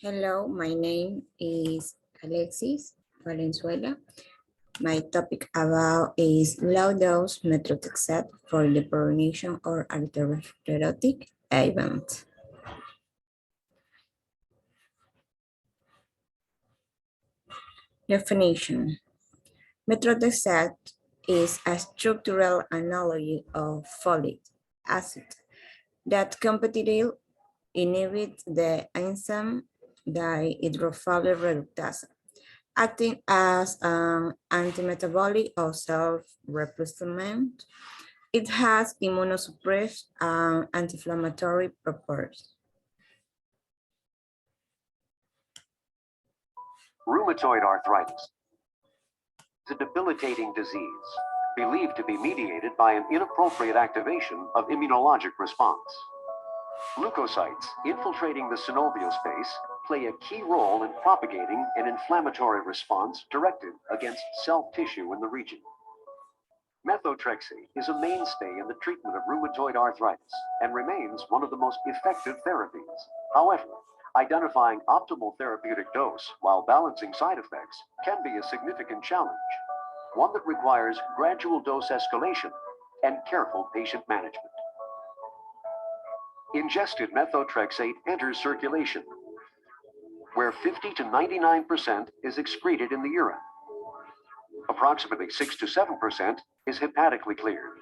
Hello, my name is Alexis Valenzuela. My topic about is low dose Metrotexate for the prevention or atherosclerotic event. Definition. Metrotexate is a structural analogy of folic acid that competitively inhibits the enzyme dihydrofolate reductase, acting as an antimetabolic or self-replacement. It has immunosuppressed and anti-inflammatory properties. Rheumatoid arthritis is a debilitating disease believed to be mediated by an inappropriate activation of immunologic response. Leukocytes infiltrating the synovial space play a key role in propagating an inflammatory response directed against self-tissue in the region. Methotrexate is a mainstay in the treatment of rheumatoid arthritis and remains one of the most effective therapies. However, identifying optimal therapeutic dose while balancing side effects can be a significant challenge, one that requires gradual dose escalation and careful patient management. Ingested methotrexate enters circulation, where 50 to 99% is excreted in the urine. Approximately 6 to 7% is hepatically cleared.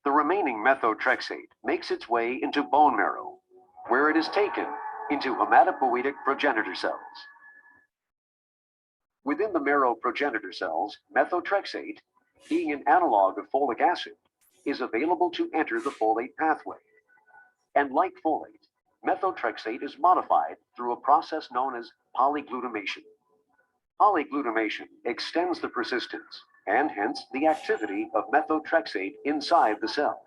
The remaining methotrexate makes its way into bone marrow, where it is taken into hematopoietic progenitor cells. Within the marrow progenitor cells, methotrexate, being an analog of folic acid, is available to enter the folate pathway. And like folate, methotrexate is modified through a process known as polyglutamation. Polyglutamation extends the persistence and hence the activity of methotrexate inside the cell.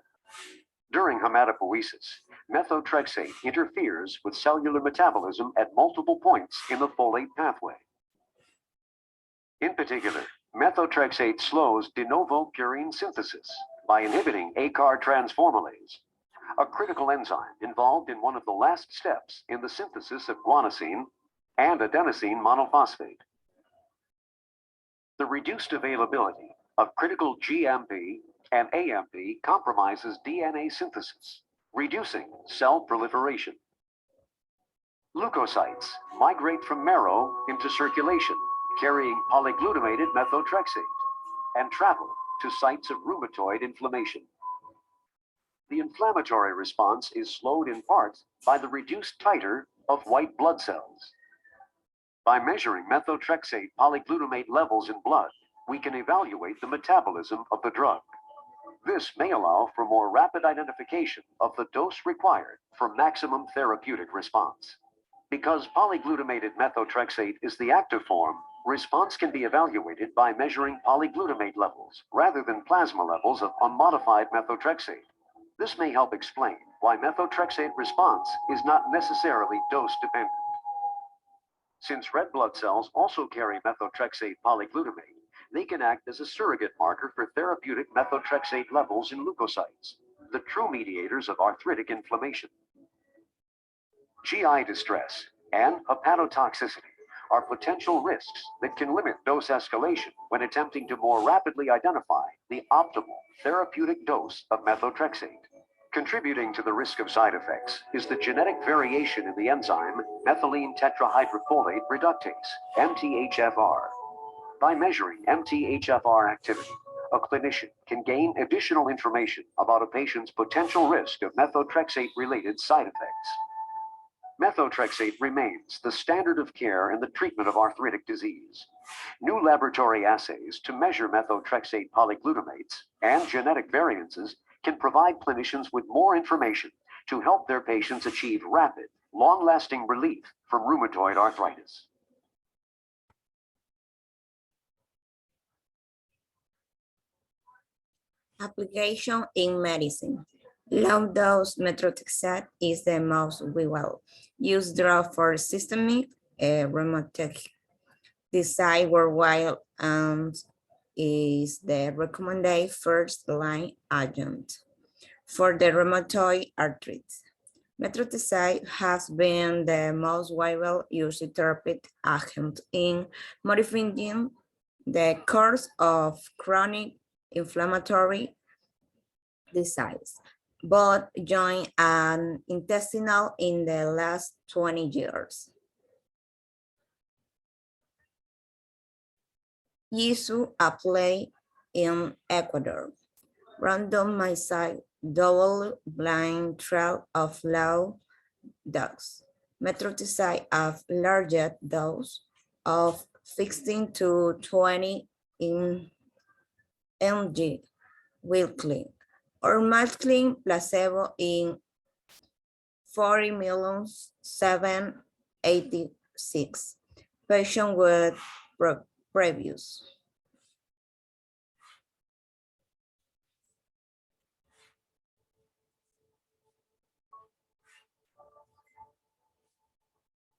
During hematopoiesis, methotrexate interferes with cellular metabolism at multiple points in the folate pathway. In particular, methotrexate slows de novo purine synthesis by inhibiting ACAR transformylase, a critical enzyme involved in one of the last steps in the synthesis of guanosine and adenosine monophosphate. The reduced availability of critical GMP and AMP compromises DNA synthesis, reducing cell proliferation. Leukocytes migrate from marrow into circulation, carrying polyglutamated methotrexate, and travel to sites of rheumatoid inflammation. The inflammatory response is slowed in part by the reduced titer of white blood cells. By measuring methotrexate polyglutamate levels in blood, we can evaluate the metabolism of the drug. This may allow for more rapid identification of the dose required for maximum therapeutic response. Because polyglutamated methotrexate is the active form, response can be evaluated by measuring polyglutamate levels rather than plasma levels of unmodified methotrexate. This may help explain why methotrexate response is not necessarily dose-dependent. Since red blood cells also carry methotrexate polyglutamate, they can act as a surrogate marker for therapeutic methotrexate levels in leukocytes, the true mediators of arthritic inflammation. GI distress and hepatotoxicity are potential risks that can limit dose escalation when attempting to more rapidly identify the optimal therapeutic dose of methotrexate. Contributing to the risk of side effects is the genetic variation in the enzyme methylene tetrahydrofolate reductase, MTHFR. By measuring MTHFR activity, a clinician can gain additional information about a patient's potential risk of methotrexate-related side effects. Methotrexate remains the standard of care in the treatment of arthritic disease. New laboratory assays to measure methotrexate polyglutamates and genetic variances can provide clinicians with more information to help their patients achieve rapid, long-lasting relief from rheumatoid arthritis. Application in medicine. Low-dose Metrotexate is the most well-used drug for systemic rheumatic disease worldwide and is the recommended first-line agent for the rheumatoid arthritis. Metrotexate has been the most widely used therapeutic agent in modifying the course of chronic inflammatory disease, both joint and intestinal in the last 20 years. Issue applied in Ecuador. Randomized double-blind trial of low dose. Metrotexate of larger dose of 16 to 20 mg weekly, or monthly placebo in 40,786 patients with previous.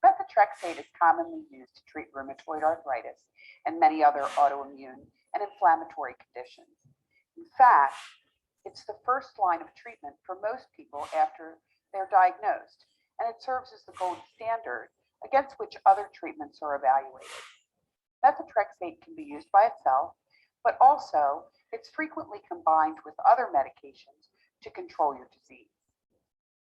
Methotrexate is commonly used to treat rheumatoid arthritis and many other autoimmune and inflammatory conditions. In fact, it's the first line of treatment for most people after they're diagnosed, and it serves as the gold standard against which other treatments are evaluated. Methotrexate can be used by itself, but also it's frequently combined with other medications to control your disease.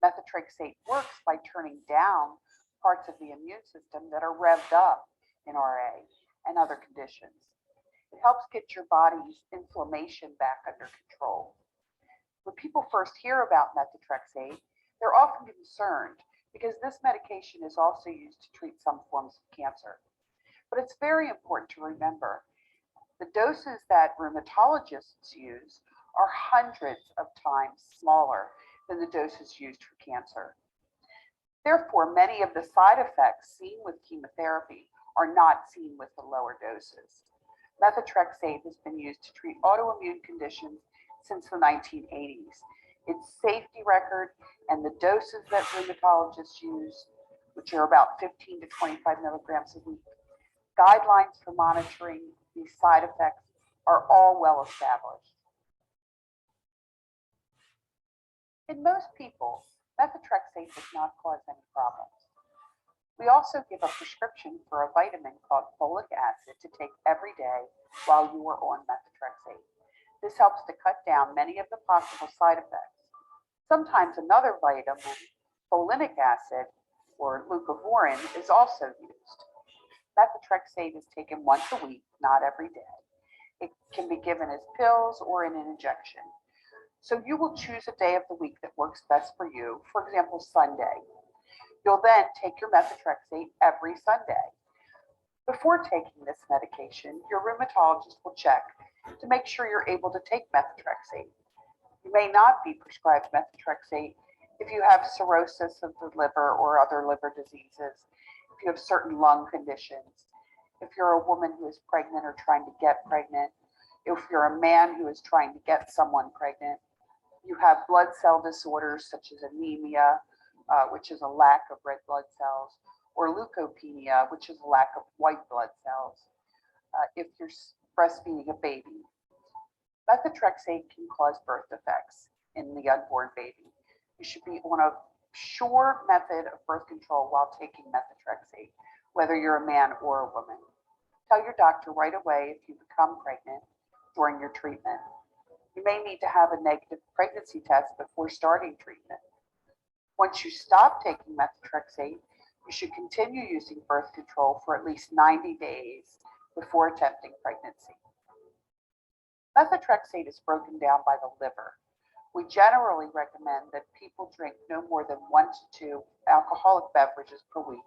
Methotrexate works by turning down parts of the immune system that are revved up in RA and other conditions. It helps get your body's inflammation back under control. When people first hear about methotrexate, they're often concerned because this medication is also used to treat some forms of cancer. But it's very important to remember the doses that rheumatologists use are hundreds of times smaller than the doses used for cancer. Therefore, many of the side effects seen with chemotherapy are not seen with the lower doses. Methotrexate has been used to treat autoimmune conditions since the 1980s. Its safety record and the doses that rheumatologists use, which are about 15 to 25 milligrams a week, guidelines for monitoring these side effects are all well established. In most people, methotrexate does not cause any problems. We also give a prescription for a vitamin called folic acid to take every day while you are on methotrexate. This helps to cut down many of the possible side effects. Sometimes another vitamin, folinic acid or leucovorin, is also used. Methotrexate is taken once a week, not every day. It can be given as pills or in an injection. So you will choose a day of the week that works best for you, for example, Sunday. You'll then take your methotrexate every Sunday. Before taking this medication, your rheumatologist will check to make sure you're able to take methotrexate. You may not be prescribed methotrexate if you have cirrhosis of the liver or other liver diseases, if you have certain lung conditions, if you're a woman who is pregnant or trying to get pregnant, if you're a man who is trying to get someone pregnant, you have blood cell disorders such as anemia, which is a lack of red blood cells, or leukopenia, which is a lack of white blood cells, if you're breastfeeding a baby. Methotrexate can cause birth defects in the unborn baby. You should be on a sure method of birth control while taking methotrexate, whether you're a man or a woman. Tell your doctor right away if you become pregnant during your treatment. You may need to have a negative pregnancy test before starting treatment. Once you stop taking methotrexate, you should continue using birth control for at least 90 days before attempting pregnancy. Methotrexate is broken down by the liver. We generally recommend that people drink no more than 1 to 2 alcoholic beverages per week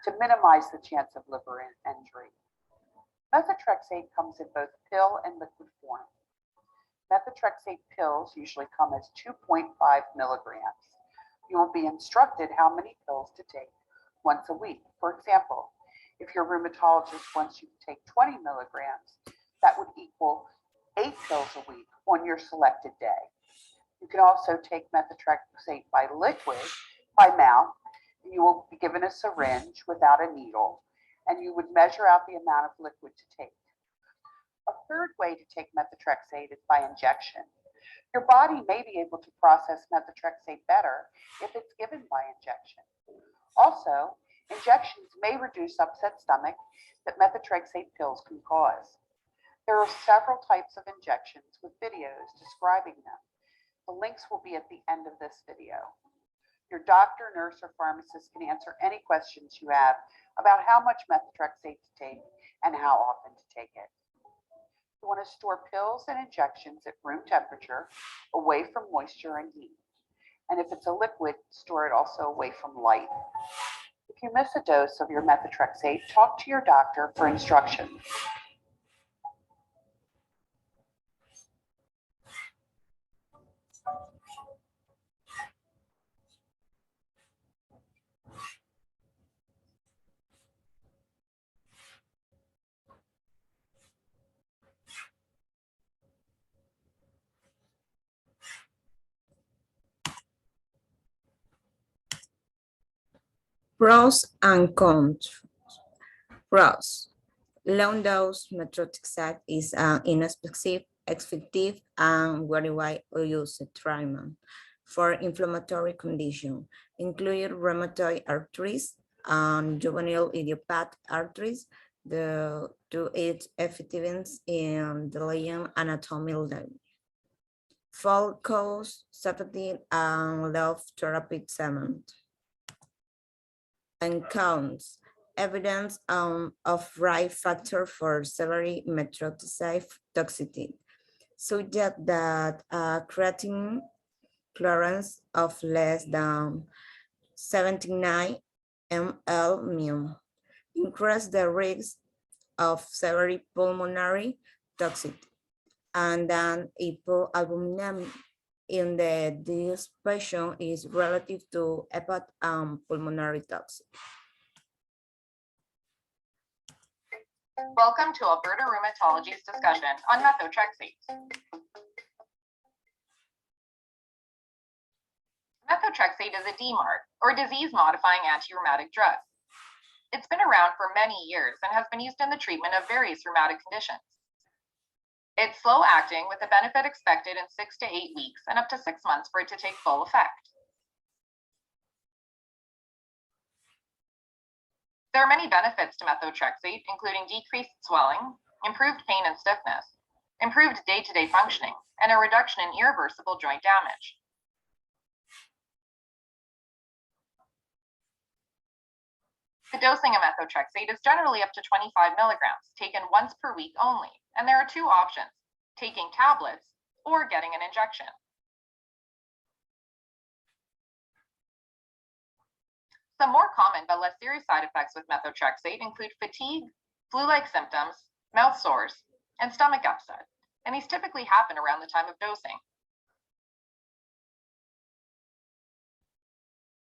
to minimize the chance of liver injury. Methotrexate comes in both pill and liquid form. Methotrexate pills usually come as 2.5 milligrams. You will be instructed how many pills to take once a week. For example, if your rheumatologist wants you to take 20 milligrams, that would equal 8 pills a week on your selected day. You can also take methotrexate by liquid, by mouth. You will be given a syringe without a needle, and you would measure out the amount of liquid to take. A third way to take methotrexate is by injection. Your body may be able to process methotrexate better if it's given by injection. Also, injections may reduce upset stomach that methotrexate pills can cause. There are several types of injections with videos describing them. The links will be at the end of this video. Your doctor, nurse, or pharmacist can answer any questions you have about how much methotrexate to take and how often to take it. You want to store pills and injections at room temperature, away from moisture and heat. And if it's a liquid, store it also away from light. If you miss a dose of your methotrexate, talk to your doctor for instructions. Pros and cons. Pros. Low-dose Metrotexate is an inexpensive, effective, and very widely used treatment for inflammatory conditions, including rheumatoid arthritis and juvenile idiopathic arthritis, due to its effectiveness in delaying anatomical damage. Fall cause, safety, and love therapy segment. And counts. Evidence of risk factor for severe metrotexate toxicity suggest that creatinine clearance of less than 79 ml increase the risk of severe pulmonary toxicity, and then hypoalbuminemia in this patient is relative to hepat pulmonary toxicity. Welcome to Alberta Rheumatology's discussion on methotrexate. Methotrexate is a DMARD, or disease-modifying anti-rheumatic drug. It's been around for many years and has been used in the treatment of various rheumatic conditions. It's slow-acting with a benefit expected in 6 to 8 weeks and up to 6 months for it to take full effect. There are many benefits to methotrexate, including decreased swelling, improved pain and stiffness, improved day-to-day functioning, and a reduction in irreversible joint damage. The dosing of methotrexate is generally up to 25 milligrams, taken once per week only, and there are 2 options, taking tablets or getting an injection. Some more common but less serious side effects with methotrexate include fatigue, flu-like symptoms, mouth sores, and stomach upset, and these typically happen around the time of dosing.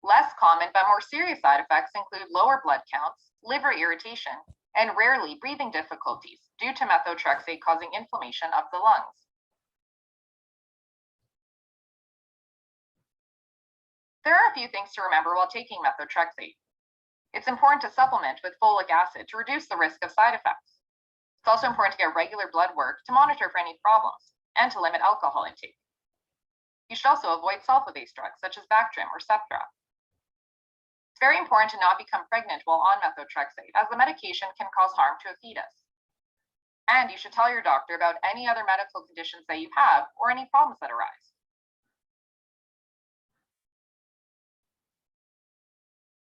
Less common but more serious side effects include lower blood counts, liver irritation, and rarely breathing difficulties due to methotrexate causing inflammation of the lungs. There are a few things to remember while taking methotrexate. It's important to supplement with folic acid to reduce the risk of side effects. It's also important to get regular blood work to monitor for any problems and to limit alcohol intake. You should also avoid sulfate-based drugs such as Bactrim or Septra. It's very important to not become pregnant while on methotrexate, as the medication can cause harm to a fetus. And you should tell your doctor about any other medical conditions that you have or any problems that arise.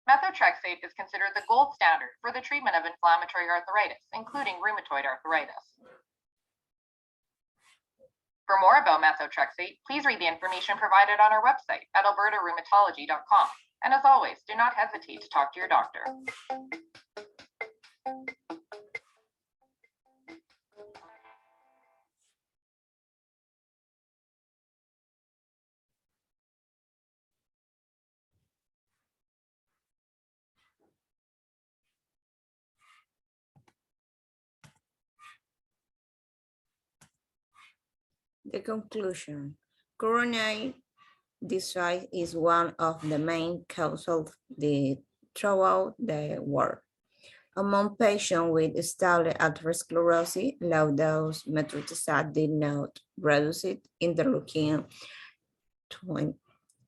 Methotrexate is considered the gold standard for the treatment of inflammatory arthritis, including rheumatoid arthritis. For more about methotrexate, please read the information provided on our website at albertarheumatology.com. And as always, do not hesitate to talk to your doctor. The conclusion. Coronary disease is one of the main causes throughout the world. Among patients with established atherosclerosis, low-dose metrotexate did not reduce interleukin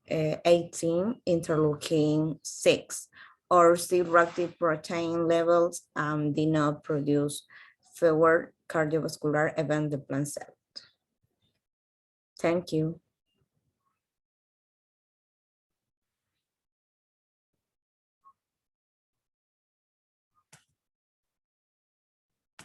18, interleukin 6, or C-reactive protein levels did not produce fewer cardiovascular events than placebo. Thank you.